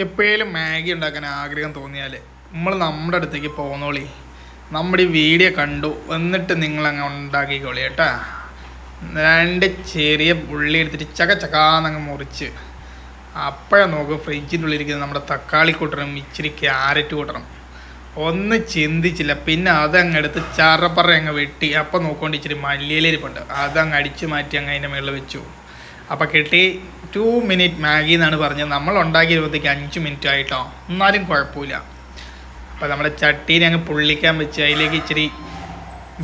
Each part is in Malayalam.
എപ്പോഴേലും മാഗി ഉണ്ടാക്കാൻ ആഗ്രഹം തോന്നിയാൽ നമ്മുടെ അടുത്തേക്ക് പോന്നോളി. നമ്മുടെ ഈ വീഡിയോ കണ്ടു എന്നിട്ട് നിങ്ങളങ്ങ് ഉണ്ടാക്കിക്കോളി കേട്ടാ. 2 ചെറിയ ഉള്ളി എടുത്തിട്ട് ചകാന്നങ്ങ് മുറിച്ച് അപ്പോഴേ നോക്കും ഫ്രിഡ്ജിൻ്റെ ഉള്ളിലിരിക്കുന്നത് നമ്മുടെ തക്കാളി കൂട്ടണം, ഇച്ചിരി ക്യാരറ്റ് കൂട്ടണം. ഒന്ന് ചിന്തിച്ചില്ല, പിന്നെ അതങ്ങ് എടുത്ത് ചറപ്പറ അങ്ങ് വെട്ടി. അപ്പം നോക്കുകൊണ്ട് ഇച്ചിരി മല്ലിയിലിരിപ്പുണ്ട്, അതങ്ങ് അടിച്ച് മാറ്റി അങ്ങ് അതിൻ്റെ മുകളിൽ വെച്ചു. അപ്പോൾ കിട്ടി 2 മിനിറ്റ് മാഗി എന്നാണ് പറഞ്ഞത്. നമ്മൾ ഉണ്ടാക്കിയപ്പോഴത്തേക്ക് 5 മിനിറ്റ് ആയിട്ടോ, എന്നാലും കുഴപ്പമില്ല. അപ്പോൾ നമ്മുടെ ചട്ടീനെ അങ്ങ് പൊള്ളിക്കാൻ വെച്ച് അതിലേക്ക് ഇച്ചിരി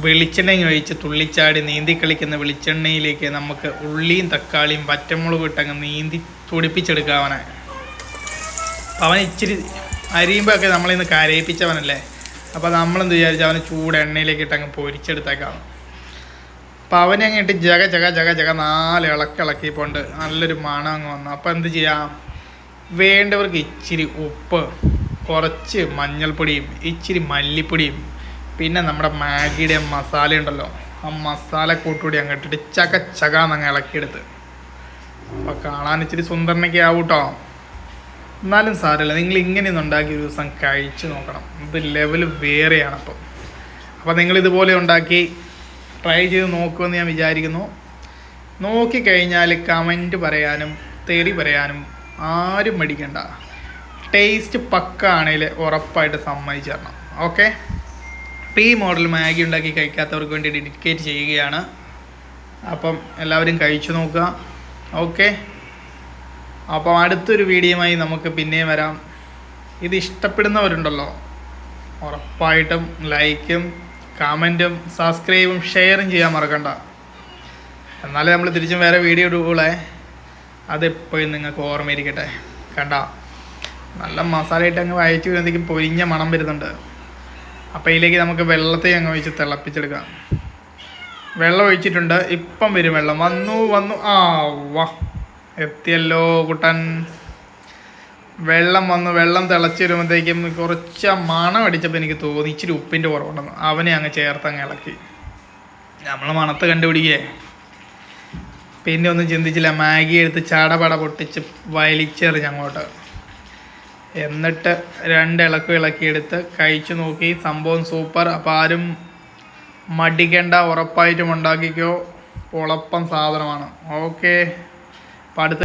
വെളിച്ചെണ്ണ ഒഴിച്ച് തുള്ളിച്ചാടി നീന്തി കളിക്കുന്ന വെളിച്ചെണ്ണയിലേക്ക് നമുക്ക് ഉള്ളിയും തക്കാളിയും പച്ചമുളകും ഇട്ടങ്ങ് നീന്തി തുടിപ്പിച്ചെടുക്കാവനെ. അപ്പോൾ അവൻ ഇച്ചിരി അരിയുമ്പോഴൊക്കെ നമ്മളിന്ന് കരയിപ്പിച്ചവനല്ലേ, അപ്പോൾ നമ്മളെന്ത് വിചാരിച്ചാൽ അവന് ചൂട് എണ്ണയിലേക്ക് ഇട്ടങ്ങ് പൊരിച്ചെടുത്തേക്കാണ്. അപ്പോൾ അവനെ അങ്ങ് ഇട്ട് ജഗ 4 ഇളക്കിപ്പോണ്ട് നല്ലൊരു മണം അങ്ങ് വന്നു. അപ്പോൾ എന്ത് ചെയ്യാം, വേണ്ടവർക്ക് ഇച്ചിരി ഉപ്പ്, കുറച്ച് മഞ്ഞൾപ്പൊടിയും ഇച്ചിരി മല്ലിപ്പൊടിയും പിന്നെ നമ്മുടെ മാഗിയുടെ മസാല ഉണ്ടല്ലോ, ആ മസാല കൂട്ടുകൂടി അങ്ങ് ഇട്ടിട്ട് ചകാന്നങ്ങ് ഇളക്കിയെടുത്ത്. അപ്പോൾ കാണാൻ ഇച്ചിരി സുന്ദരനൊക്കെ ആവും കേട്ടോ, എന്നാലും സാരമില്ല. നിങ്ങൾ ഇങ്ങനെയൊന്നും ഉണ്ടാക്കി ഒരു ദിവസം കഴിച്ച് നോക്കണം, ഇത് ലെവൽ വേറെയാണ്. അപ്പോൾ നിങ്ങളിതുപോലെ ഉണ്ടാക്കി ട്രൈ ചെയ്ത് നോക്കുമെന്ന് ഞാൻ വിചാരിക്കുന്നു. നോക്കിക്കഴിഞ്ഞാൽ കമൻറ്റ് പറയാനും തെറി പറയാനും ആരും മടിക്കണ്ട. ടേസ്റ്റ് പക്ക ആണെങ്കിൽ ഉറപ്പായിട്ട് സമ്മതിച്ച് തരണം. ഓക്കെ, അപ്പോൾ ഈ മോഡൽ മാഗി ഉണ്ടാക്കി കഴിക്കാത്തവർക്ക് വേണ്ടി ഡെഡിക്കേറ്റ് ചെയ്യുകയാണ്. അപ്പം എല്ലാവരും കഴിച്ചു നോക്കുക. ഓക്കെ, അപ്പം അടുത്തൊരു വീഡിയോയുമായി നമുക്ക് പിന്നെയും വരാം. ഇത് ഇഷ്ടപ്പെടുന്നവരുണ്ടല്ലോ ഉറപ്പായിട്ടും ലൈക്കും കമൻറ്റും സബ്സ്ക്രൈബും ഷെയറും ചെയ്യാൻ മറക്കണ്ട. എന്നാലേ നമ്മൾ തിരിച്ചും വേറെ വീഡിയോ ഇടുകയുള്ളേ. അതെപ്പോഴും നിങ്ങൾക്ക് ഓർമ്മയിരിക്കട്ടെ. കണ്ട നല്ല മസാലയിട്ട് അങ്ങ് വഴറ്റി വരുന്നതിലേക്ക് പൊരിഞ്ഞ മണം വരുന്നുണ്ട്. അപ്പോൾ ഇതിലേക്ക് നമുക്ക് വെള്ളത്തെ അങ്ങ് ഒഴിച്ച് തിളപ്പിച്ചെടുക്കാം. വെള്ളം ഒഴിച്ചിട്ടുണ്ട്, ഇപ്പം വരും വെള്ളം. വന്നു ആ വാ എത്തിയല്ലോ കുട്ടൻ. വെള്ളം വന്നു, വെള്ളം തിളച്ച് വരുമ്പോഴത്തേക്കും കുറച്ച് മണം അടിച്ചപ്പോൾ എനിക്ക് തോന്നി ഇച്ചിരി ഉപ്പിൻ്റെ കുറവുണ്ടെന്ന്. അവനെ അങ്ങ് ചേർത്തങ്ങ് ഇളക്കി. നമ്മൾ മണത്ത് കണ്ടുപിടിക്കേ, പിന്നെ ഒന്നും ചിന്തിച്ചില്ല, മാഗി എടുത്ത് ചാടപട പൊട്ടിച്ച് വലിച്ചെറിഞ്ഞങ്ങോട്ട്. എന്നിട്ട് 2 ഇളക്കിയെടുത്ത് കഴിച്ചു നോക്കി. സംഭവം സൂപ്പർ. അപ്പോൾ ആരും മടിക്കേണ്ട, ഉറപ്പായിട്ടും ഉണ്ടാക്കിക്കോ, പൊളപ്പം സാധനമാണ്. ഓക്കെ, അപ്പോൾ അടുത്ത